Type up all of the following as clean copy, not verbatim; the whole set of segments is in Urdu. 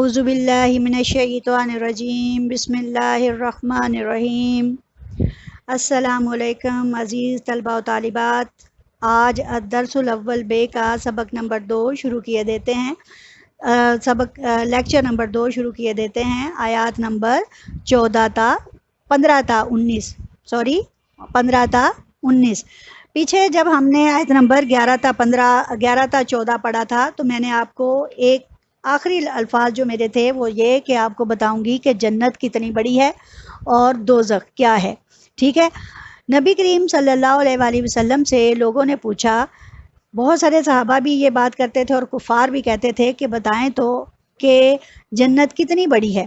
اعوذ باللہ من الشیطان الرجیم بسم اللہ الرحمن الرحیم۔ السلام علیکم عزیز طلباء و طالبات، آج الدرس الاول بے کا سبق نمبر 2 شروع کیے دیتے ہیں۔ لیکچر نمبر 2 شروع کیے دیتے ہیں۔ آیات نمبر 15 تا 19۔ پیچھے جب ہم نے آیت نمبر 11 تا 14 پڑھا تھا تو میں نے آپ کو ایک آخری الفاظ جو میرے تھے وہ یہ کہ آپ کو بتاؤں گی کہ جنت کتنی بڑی ہے اور دوزخ کیا ہے، ٹھیک ہے۔ نبی کریم صلی اللہ علیہ وآلہ وسلم سے لوگوں نے پوچھا، بہت سارے صحابہ بھی یہ بات کرتے تھے اور کفار بھی کہتے تھے کہ بتائیں تو کہ جنت کتنی بڑی ہے۔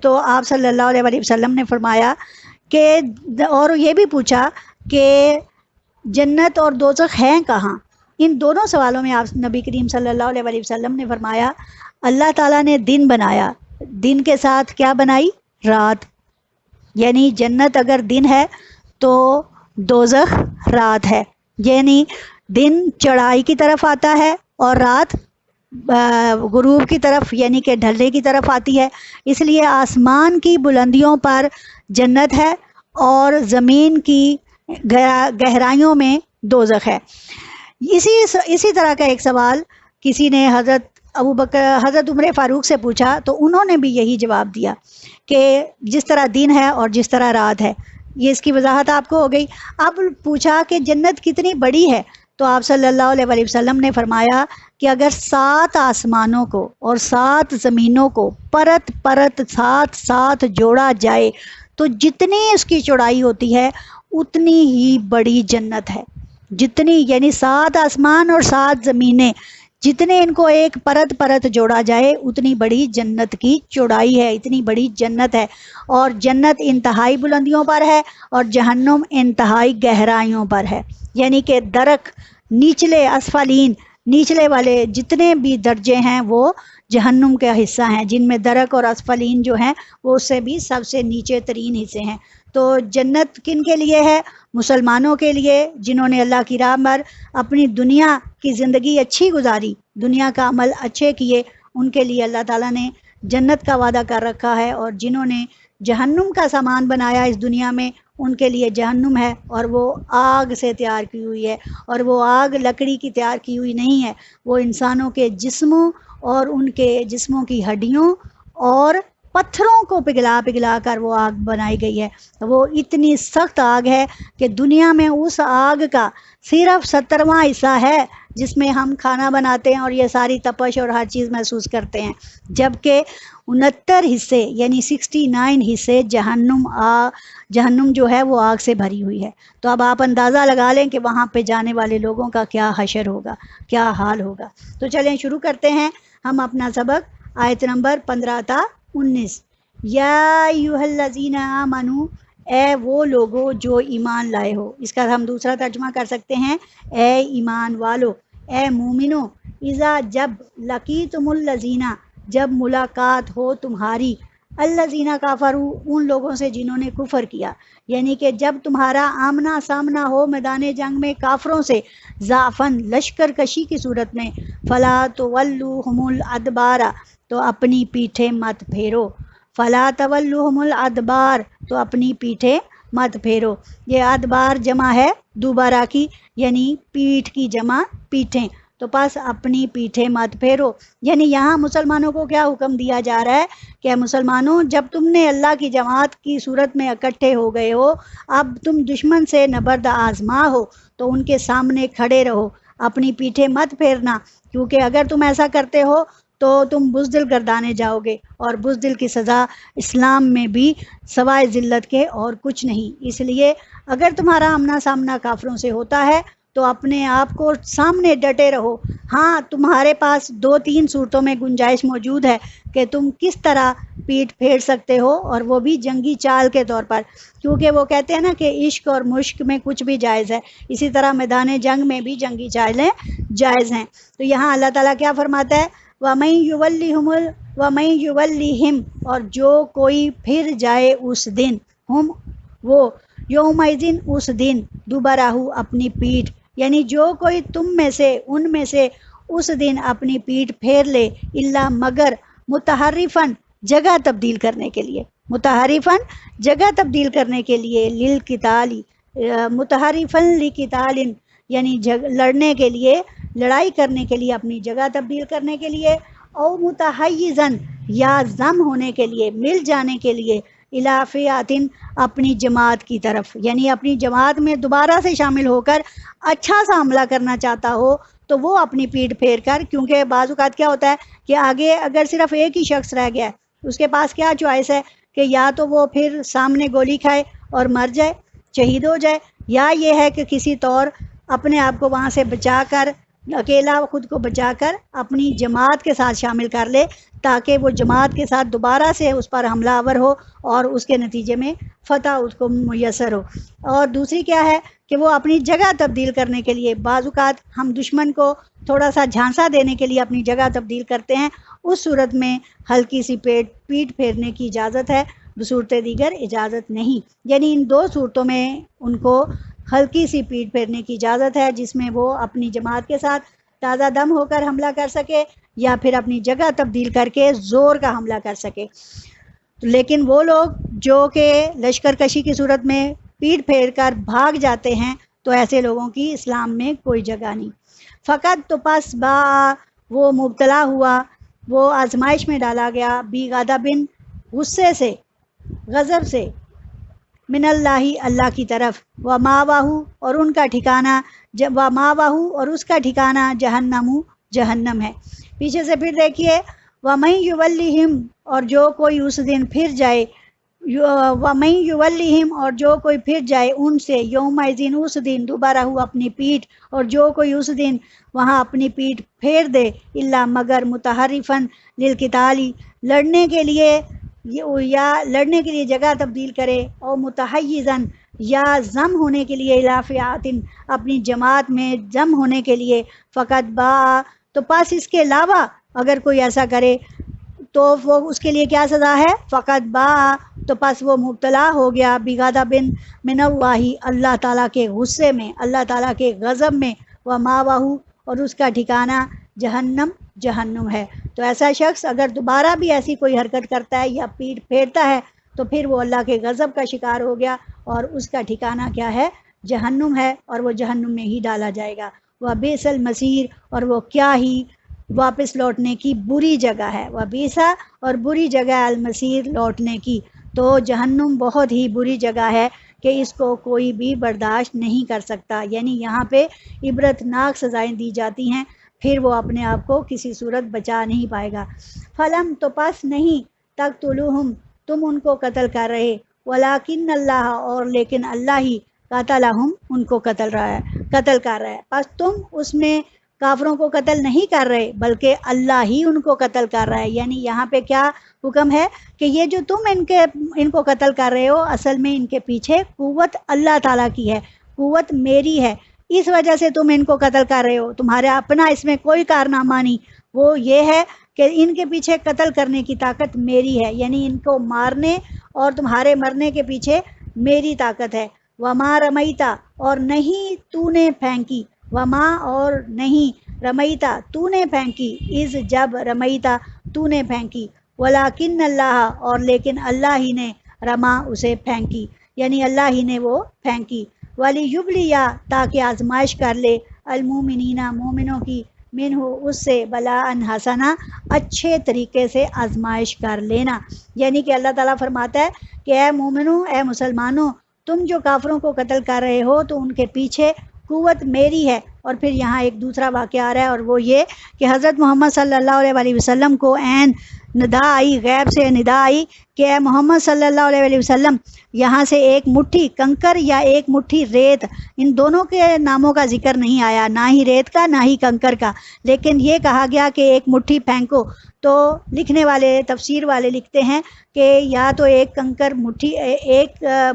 تو آپ صلی اللہ علیہ وآلہ وسلم نے فرمایا کہ اور یہ بھی پوچھا کہ جنت اور دوزخ ہیں کہاں۔ ان دونوں سوالوں میں آپ نبی کریم صلی اللہ علیہ وآلہ وسلم نے فرمایا اللہ تعالیٰ نے دن بنایا، دن کے ساتھ کیا بنائی؟ رات، یعنی جنت اگر دن ہے تو دوزخ رات ہے، یعنی دن چڑھائی کی طرف آتا ہے اور رات غروب کی طرف یعنی کہ ڈھلنے کی طرف آتی ہے۔ اس لیے آسمان کی بلندیوں پر جنت ہے اور زمین کی گہرائیوں میں دوزخ ہے۔ اسی طرح کا ایک سوال کسی نے حضرت عمر فاروق سے پوچھا تو انہوں نے بھی یہی جواب دیا کہ جس طرح دن ہے اور جس طرح رات ہے۔ یہ اس کی وضاحت آپ کو ہو گئی۔ اب پوچھا کہ جنت کتنی بڑی ہے تو آپ صلی اللہ علیہ وآلہ وسلم نے فرمایا کہ اگر 7 آسمانوں کو اور 7 زمینوں کو پرت پرت ساتھ جوڑا جائے تو جتنی اس کی چوڑائی ہوتی ہے اتنی ہی بڑی جنت ہے۔ جتنی یعنی 7 آسمان اور 7 زمینیں جتنے ان کو ایک پرت پرت جوڑا جائے اتنی بڑی جنت کی چوڑائی ہے، اتنی بڑی جنت ہے۔ اور جنت انتہائی بلندیوں پر ہے اور جہنم انتہائی گہرائیوں پر ہے، یعنی کہ درک نچلے اسفلین نیچلے والے جتنے بھی درجے ہیں وہ جہنم کا حصہ ہیں، جن میں درک اور اسفلین جو ہیں وہ اس سے بھی سب سے نیچے ترین حصے ہیں۔ تو جنت کن کے لیے ہے؟ مسلمانوں کے لیے، جنہوں نے اللہ کی راہ پر اپنی دنیا کی زندگی اچھی گزاری، دنیا کا عمل اچھے کیے، ان کے لیے اللہ تعالیٰ نے جنت کا وعدہ کر رکھا ہے۔ اور جنہوں نے جہنم کا سامان بنایا اس دنیا میں ان کے لیے جہنم ہے، اور وہ آگ سے تیار کی ہوئی ہے، اور وہ آگ لکڑی کی تیار کی ہوئی نہیں ہے، وہ انسانوں کے جسموں اور ان کے جسموں کی ہڈیوں اور پتھروں کو پگھلا کر وہ آگ بنائی گئی ہے۔ وہ اتنی سخت آگ ہے کہ دنیا میں اس آگ کا صرف 70واں حصہ ہے جس میں ہم کھانا بناتے ہیں اور یہ ساری تپش اور ہر چیز محسوس کرتے ہیں، جبکہ 69 حصے یعنی 69 حصے جہنم جو ہے وہ آگ سے بھری ہوئی ہے۔ تو اب آپ اندازہ لگا لیں کہ وہاں پہ جانے والے لوگوں کا کیا حشر ہوگا، کیا حال ہوگا۔ تو چلیں شروع کرتے ہیں ہم اپنا سبق۔ آیت نمبر 15 تا 19۔ یا ایھا الذین آمنو، اے وہ لوگو جو ایمان لائے ہو۔ اس کا ہم دوسرا ترجمہ کر سکتے ہیں اے ایمان والو، اے مومنو، اذا جب لقیتم الذین، جب ملاقات ہو تمہاری، الذین کفروا، ان لوگوں سے جنہوں نے کفر کیا، یعنی کہ جب تمہارا آمنا سامنا ہو میدان جنگ میں کافروں سے، ضعفاً لشکر کشی کی صورت میں، فلا تولوہم الادبار، تو اپنی پیٹھیں مت پھیرو، فلا تولوہم الادبار، تو اپنی پیٹھیں مت پھیرو۔ یہ ادبار جمع ہے دوبارہ کی، یعنی پیٹھ کی جمع پیٹھیں، تو پس اپنی پیٹھیں مت پھیرو۔ یعنی یہاں مسلمانوں کو کیا حکم دیا جا رہا ہے کہ مسلمانوں، جب تم نے اللہ کی جماعت کی صورت میں اکٹھے ہو گئے ہو، اب تم دشمن سے نبرد آزما ہو تو ان کے سامنے کھڑے رہو، اپنی پیٹھیں مت پھیرنا، کیونکہ اگر تم ایسا کرتے ہو تو تم بزدل گردانے جاؤ گے، اور بزدل کی سزا اسلام میں بھی سوائے ذلت کے اور کچھ نہیں۔ اس لیے اگر تمہارا آمنا سامنا کافروں سے ہوتا ہے تو اپنے آپ کو سامنے ڈٹے رہو۔ ہاں، تمہارے پاس 2-3 صورتوں میں گنجائش موجود ہے کہ تم کس طرح پیٹھ پھیر سکتے ہو، اور وہ بھی جنگی چال کے طور پر، کیونکہ وہ کہتے ہیں نا کہ عشق اور مشق میں کچھ بھی جائز ہے، اسی طرح میدان جنگ میں بھی جنگی چالیں جائز ہیں۔ تو یہاں اللہ تعالیٰ کیا فرماتا ہے؟ وَمَن يُوَلِّهِمْ، اور جو کوئی پھر جائے اس دن، ہم وہ، یومئذ اس دن، دوبارہ اپنی پیٹھ، یعنی جو کوئی تم میں سے ان میں سے اس دن اپنی پیٹھ پھیر لے، الا مگر متحرفن جگہ تبدیل کرنے کے لیے، متحرفن جگہ تبدیل کرنے کے لیے، للقتال متحرفن لقتال یعنی لڑنے کے لیے، لڑائی کرنے کے لیے، اپنی جگہ تبدیل کرنے کے لیے، او متحیزن یا ضم ہونے کے لیے، مل جانے کے لیے، الی فئۃ اپنی جماعت کی طرف، یعنی اپنی جماعت میں دوبارہ سے شامل ہو کر اچھا سا حملہ کرنا چاہتا ہو تو وہ اپنی پیٹھ پھیر کر، کیونکہ بعض اوقات کیا ہوتا ہے کہ آگے اگر صرف ایک ہی شخص رہ گیا ہے، اس کے پاس کیا چوائس ہے کہ یا تو وہ پھر سامنے گولی کھائے اور مر جائے، شہید ہو جائے، یا یہ ہے کہ کسی طور اپنے آپ کو وہاں سے بچا کر، اکیلا خود کو بچا کر اپنی جماعت کے ساتھ شامل کر لے، تاکہ وہ جماعت کے ساتھ دوبارہ سے اس پر حملہ آور ہو اور اس کے نتیجے میں فتح اس کو میسر ہو۔ اور دوسری کیا ہے کہ وہ اپنی جگہ تبدیل کرنے کے لیے، بعض اوقات ہم دشمن کو تھوڑا سا جھانسا دینے کے لیے اپنی جگہ تبدیل کرتے ہیں، اس صورت میں ہلکی سی پیٹھ پھیرنے کی اجازت ہے، بصورت دیگر اجازت نہیں۔ یعنی ان دو صورتوں میں ان کو ہلکی سی پیٹھ پھیرنے کی اجازت ہے، جس میں وہ اپنی جماعت کے ساتھ تازہ دم ہو کر حملہ کر سکے یا پھر اپنی جگہ تبدیل کر کے زور کا حملہ کر سکے۔ لیکن وہ لوگ جو کہ لشکر کشی کی صورت میں پیٹھ پھیر کر بھاگ جاتے ہیں تو ایسے لوگوں کی اسلام میں کوئی جگہ نہیں۔ فقط تو پس با وہ مبتلا ہوا، وہ آزمائش میں ڈالا گیا، بی غضبن غصے سے، غضب سے، من اللہ اللہ کی طرف، وماواہ اور ان کا ٹھکانہ، وماواہ اور اس کا ٹھکانہ جہنم جہنم ہے۔ پیچھے سے پھر دیکھیے، وَمَن يُوَلِّهِمْ اور جو کوئی اس دن پھر جائے، وَمَن يُوَلِّهِمْ اور جو کوئی پھر جائے ان سے، یومئذ اس دن، دوبارہ ہو اپنی پیٹھ، اور جو کوئی اس دن وہاں اپنی پیٹھ پھیر دے، الا مگر متحرفن للقتال لڑنے کے لیے، یا لڑنے کے لیے جگہ تبدیل کرے، اور متحیزن یا ضم ہونے کے لیے، الی فئۃ اپنی جماعت میں ضم ہونے کے لیے، فقط با تو پس اس کے علاوہ اگر کوئی ایسا کرے تو وہ اس کے لیے کیا سزا ہے؟ فقط با تو پس وہ مبتلا ہو گیا، بغضب من اللہ اللہ تعالیٰ کے غصے میں، اللہ تعالیٰ کے غضب میں، وماواہ اور اس کا ٹھکانہ جہنم جہنم ہے۔ تو ایسا شخص اگر دوبارہ بھی ایسی کوئی حرکت کرتا ہے یا پیٹھ پھیرتا ہے تو پھر وہ اللہ کے غضب کا شکار ہو گیا، اور اس کا ٹھکانہ کیا ہے؟ جہنم ہے، اور وہ جہنم میں ہی ڈالا جائے گا۔ وبئس المصیر اور وہ کیا ہی واپس لوٹنے کی بری جگہ ہے، وبئس اور بری جگہ المصیر لوٹنے کی، تو جہنم بہت ہی بری جگہ ہے کہ اس کو کوئی بھی برداشت نہیں کر سکتا۔ یعنی یہاں پہ عبرت ناک سزائیں دی جاتی ہیں، پھر وہ اپنے آپ کو کسی صورت بچا نہیں پائے گا۔ فلم تو پس نہیں تقتلوہم تم ان کو قتل کر رہے، ولیکن اللہ اور لیکن اللہ ہی قتلہم ان کو قتل کر رہا ہے۔ پس تم اس میں کافروں کو قتل نہیں کر رہے بلکہ اللہ ہی ان کو قتل کر رہا ہے۔ یعنی یہاں پہ کیا حکم ہے کہ یہ جو تم ان کو قتل کر رہے ہو، اصل میں ان کے پیچھے قوت اللہ تعالیٰ کی ہے، قوت میری ہے، اس وجہ سے تم ان کو قتل کر رہے ہو، تمہارا اپنا اس میں کوئی کارنامہ نہیں، وہ یہ ہے کہ ان کے پیچھے قتل کرنے کی طاقت میری ہے، یعنی ان کو مارنے اور تمہارے مرنے کے پیچھے میری طاقت ہے۔ وما رمیتا اور نہیں تو نے پھینکی، وما اور نہیں رمیتا تو نے پھینکی، از جب رمیتا تو نے پھینکی، ولیکن اللہ اور لیکن اللہ ہی نے رما اسے پھینکی، یعنی اللہ ہی نے وہ پھینکی۔ ولیبلیا تاکہ آزمائش کر لے، المومنین مومنوں کی، منہ اس سے، بلاء حسنا اچھے طریقے سے آزمائش کر لینا۔ یعنی کہ اللہ تعالیٰ فرماتا ہے کہ اے مومنوں، اے مسلمانوں، تم جو کافروں کو قتل کر رہے ہو تو ان کے پیچھے قوت میری ہے۔ اور پھر یہاں ایک دوسرا واقعہ آ رہا ہے، اور وہ یہ کہ حضرت محمد صلی اللہ علیہ وسلم کو عین ندا آئی، غیب سے ندا آئی کہ اے محمد صلی اللہ علیہ وسلم، یہاں سے ایک مٹھی کنکر یا ایک مٹھی ریت، ان دونوں کے ناموں کا ذکر نہیں آیا، نہ ہی ریت کا نہ ہی کنکر کا، لیکن یہ کہا گیا کہ ایک مٹھی پھینکو۔ تو لکھنے والے، تفسیر والے لکھتے ہیں کہ یا تو ایک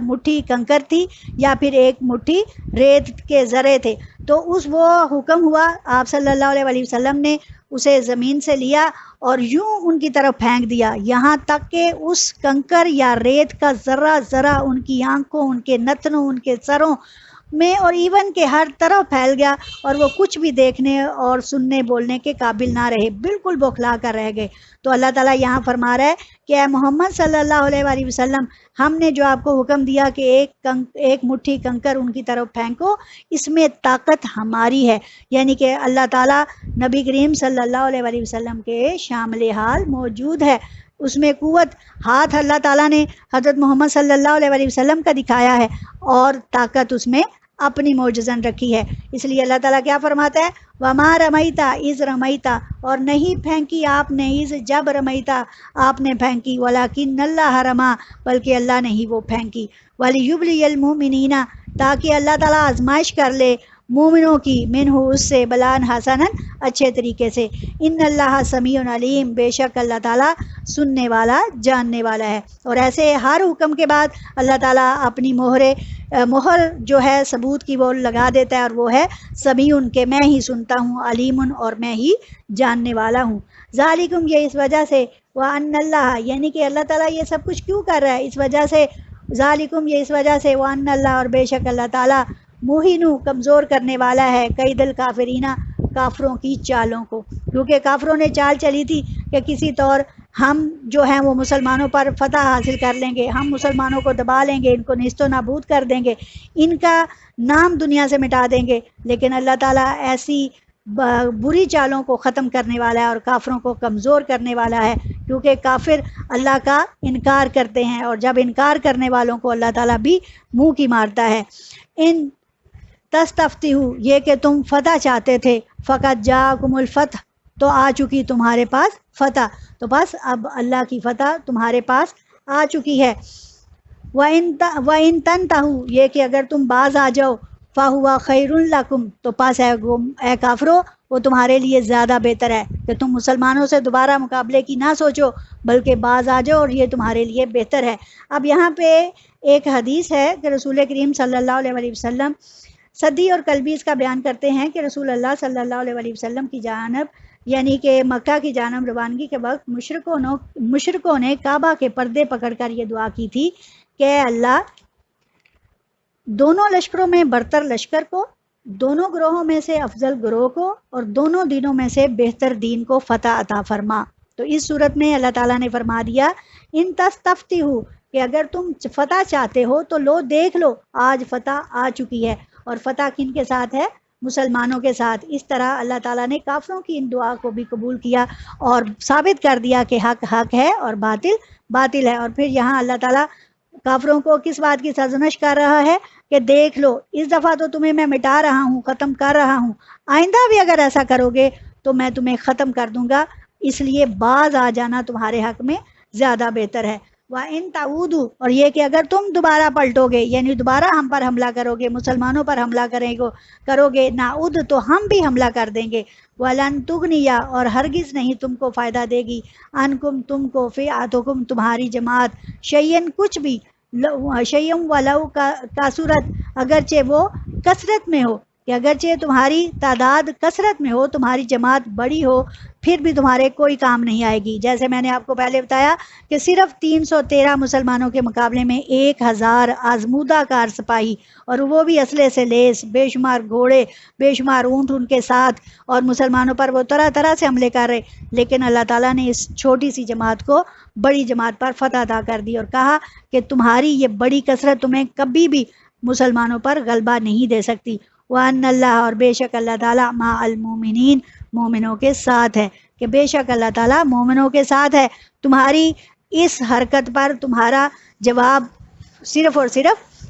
مٹھی کنکر تھی یا پھر ایک مٹھی ریت کے ذرے تھے، تو وہ حکم ہوا، آپ صلی اللہ علیہ وسلم نے اسے زمین سے لیا اور یوں ان کی طرف پھینک دیا، یہاں تک کہ اس کنکر یا ریت کا ذرہ ذرہ ان کی آنکھوں، ان کے نتنوں، ان کے سروں میں اور ایون کے ہر طرف پھیل گیا اور وہ کچھ بھی دیکھنے اور سننے بولنے کے قابل نہ رہے، بالکل بوکھلا کر رہ گئے۔ تو اللہ تعالیٰ یہاں فرما رہا ہے کہ اے محمد صلی اللہ علیہ وآلہ وسلم، ہم نے جو آپ کو حکم دیا کہ ایک مٹھی کنکر ان کی طرف پھینکو، اس میں طاقت ہماری ہے، یعنی کہ اللہ تعالیٰ نبی کریم صلی اللہ علیہ وآلہ وسلم کے شامل حال موجود ہے، اس میں قوت، ہاتھ اللہ تعالیٰ نے حضرت محمد صلی اللہ علیہ وآلہ وسلم کا دکھایا ہے اور طاقت اس میں اپنی معجزن رکھی ہے۔ اس لیے اللہ تعالیٰ کیا فرماتا ہے، وَمَا رَمَيْتَ إِذْ رَمَيْتَ، اور نہیں پھینکی آپ نے، اِذْ جب رمیتا آپ نے پھینکی، وَلَكِنَّ اللَّهَ رَمَا، بلکہ اللہ نے ہی وہ پھینکی، وَلِيُبْلِيَ الْمُؤْمِنِينَ، تاکہ اللہ تعالیٰ آزمائش کر لے مومنوں کی، منہ اس سے، بلان حسنن، اچھے طریقے سے، ان اللہ سمیع علیم، بے شک اللہ تعالیٰ سننے والا جاننے والا ہے۔ اور ایسے ہر حکم کے بعد اللہ تعالیٰ اپنی مہر جو ہے ثبوت کی وہ لگا دیتا ہے، اور وہ ہے سمیع، کہ میں ہی سنتا ہوں، علیم، اور میں ہی جاننے والا ہوں۔ ذالکم، یہ اس وجہ سے، وان اللہ، یعنی کہ اللہ تعالیٰ یہ سب کچھ کیوں کر رہا ہے، اس وجہ سے، ذالکم، یہ اس وجہ سے، وان اللہ، اور بے شک اللہ تعالیٰ، موہنو، کمزور کرنے والا ہے، کید الکافرینہ، کافروں کی چالوں کو، کیونکہ کافروں نے چال چلی تھی کہ کسی طور ہم جو ہیں وہ مسلمانوں پر فتح حاصل کر لیں گے، ہم مسلمانوں کو دبا لیں گے، ان کو نیست و نابود کر دیں گے، ان کا نام دنیا سے مٹا دیں گے، لیکن اللہ تعالیٰ ایسی بری چالوں کو ختم کرنے والا ہے اور کافروں کو کمزور کرنے والا ہے، کیونکہ کافر اللہ کا انکار کرتے ہیں، اور جب انکار کرنے والوں کو اللہ تعالیٰ بھی منہ کی مارتا ہے۔ ان تستفتحوا، یہ کہ تم فتح چاہتے تھے، فقط جاءکم الفتح، تو آ چکی تمہارے پاس فتح، تو بس اب اللہ کی فتح تمہارے پاس آ چکی ہے۔ وَإِن تَنْتَهُوا، یہ کہ اگر تم باز آ جاؤ، فَهُوَ خَيْرٌ لَكُمْ، تو پاس اے کافرو، وہ تمہارے لیے زیادہ بہتر ہے کہ تم مسلمانوں سے دوبارہ مقابلے کی نہ سوچو، بلکہ باز آ جاؤ، اور یہ تمہارے لیے بہتر ہے۔ اب یہاں پہ ایک حدیث ہے کہ رسول کریم صلی اللہ علیہ وآلہ وسلم صدی اور قلبی اس کا بیان کرتے ہیں کہ رسول اللہ صلی اللہ علیہ وآلہ وسلم کی جانب، یعنی کہ مکہ کی جانب روانگی کے وقت مشرکوں نے کعبہ کے پردے پکڑ کر یہ دعا کی تھی کہ اے اللہ، دونوں لشکروں میں برتر لشکر کو، دونوں گروہوں میں سے افضل گروہ کو، اور دونوں دینوں میں سے بہتر دین کو فتح عطا فرما۔ تو اس صورت میں اللہ تعالیٰ نے فرما دیا، ان تستفتحوا، کہ اگر تم فتح چاہتے ہو تو لو دیکھ لو، آج فتح آ چکی ہے، اور فتح کن کے ساتھ ہے، مسلمانوں کے ساتھ۔ اس طرح اللہ تعالیٰ نے کافروں کی ان دعا کو بھی قبول کیا اور ثابت کر دیا کہ حق حق ہے اور باطل باطل ہے۔ اور پھر یہاں اللہ تعالیٰ کافروں کو کس بات کی سرزنش کر رہا ہے کہ دیکھ لو، اس دفعہ تو تمہیں میں مٹا رہا ہوں، ختم کر رہا ہوں، آئندہ بھی اگر ایسا کرو گے تو میں تمہیں ختم کر دوں گا، اس لیے باز آ جانا تمہارے حق میں زیادہ بہتر ہے۔ وَإِن تَعُودُوا، اور یہ کہ اگر تم دوبارہ پلٹو گے، یعنی دوبارہ ہم پر حملہ کرو گے، مسلمانوں پر حملہ کرو گے، نعود، تو ہم بھی حملہ کر دیں گے، وَلَن تُغْنِيَ، اور ہرگز نہیں تم کو فائدہ دے گی، عَنْکُمْ، تم کو، فِئَتُکُمْ، تمہاری جماعت، شیئن، کچھ بھی، شیئن ولو کا صورت، اگرچہ وہ کثرت میں ہو، کہ اگرچہ تمہاری تعداد کثرت میں ہو، تمہاری جماعت بڑی ہو، پھر بھی تمہارے کوئی کام نہیں آئے گی۔ جیسے میں نے آپ کو پہلے بتایا کہ صرف 313 مسلمانوں کے مقابلے میں 1000 آزمودہ کار سپاہی، اور وہ بھی اسلحے سے لیس، بے شمار گھوڑے، بے شمار اونٹ ان کے ساتھ، اور مسلمانوں پر وہ طرح طرح سے حملے کر رہے، لیکن اللہ تعالیٰ نے اس چھوٹی سی جماعت کو بڑی جماعت پر فتح عطا کر دی، اور کہا کہ تمہاری یہ بڑی کثرت تمہیں کبھی بھی مسلمانوں پر غلبہ نہیں دے سکتی۔ وَأَنَّ اللَّهَ، اور بے شک اللہ تعالیٰ، مَعَ الْمُؤْمِنِينَ، مومنوں کے ساتھ ہے، کہ بے شک اللہ تعالیٰ مومنوں کے ساتھ ہے۔ تمہاری اس حرکت پر تمہارا جواب صرف اور صرف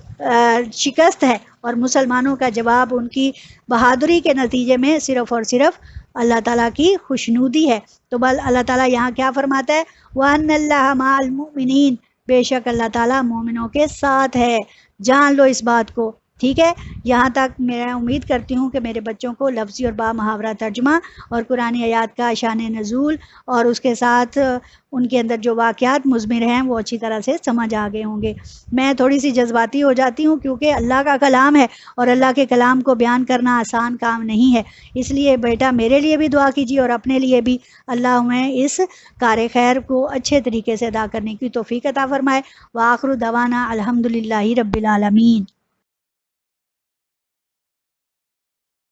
شکست ہے، اور مسلمانوں کا جواب ان کی بہادری کے نتیجے میں صرف اور صرف اللہ تعالیٰ کی خوشنودی ہے۔ تو بل اللہ تعالیٰ یہاں کیا فرماتا ہے، وَأَنَّ اللَّهَ مَعَ الْمُؤْمِنِينَ، بے شک اللہ تعالیٰ مومنوں کے ساتھ ہے۔ جان لو اس بات کو، ٹھیک ہے؟ یہاں تک میں امید کرتی ہوں کہ میرے بچوں کو لفظی اور با محاورہ ترجمہ اور قرآن آیات کا شان نزول اور اس کے ساتھ ان کے اندر جو واقعات مضمر ہیں وہ اچھی طرح سے سمجھ آ گئے ہوں گے۔ میں تھوڑی سی جذباتی ہو جاتی ہوں کیونکہ اللہ کا کلام ہے اور اللہ کے کلام کو بیان کرنا آسان کام نہیں ہے، اس لیے بیٹا میرے لیے بھی دعا کیجیے اور اپنے لیے بھی، اللہ ہمیں اس کار خیر کو اچھے طریقے سے ادا کرنے کی توفیق عطا فرمائے۔ وآخر دعوانا الحمدللہ رب العالمین۔